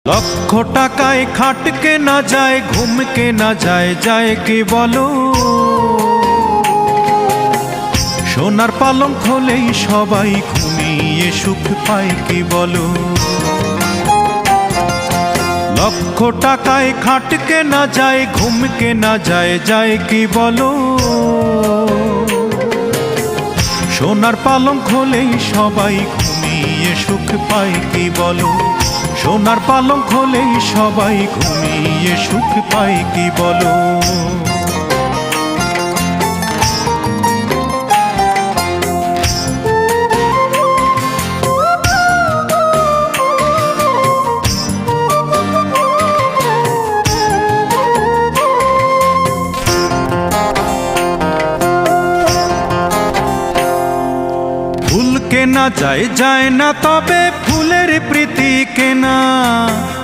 লক্ষ টাকায় খাট কেনা যায়, ঘুম কেনা যায়, যায় কি বলো? সোনার পালঙ্ক হলেই সবাই ঘুমিয়ে সুখ পায় কি বলো? লক্ষ টাকায় খাট কেনা যায়, ঘুম কেনা যায়, যায় কি বলো? সোনার পালঙ্ক হলেই সবাই ঘুমিয়ে সুখ পায় কি বলো? সোনার পালঙ্ক হলেই সবাই ঘুমিয়ে সুখ পায় কি বলো? ফুল কেনা যায়, যায় না, তবে ফুলের প্রীতি কেনা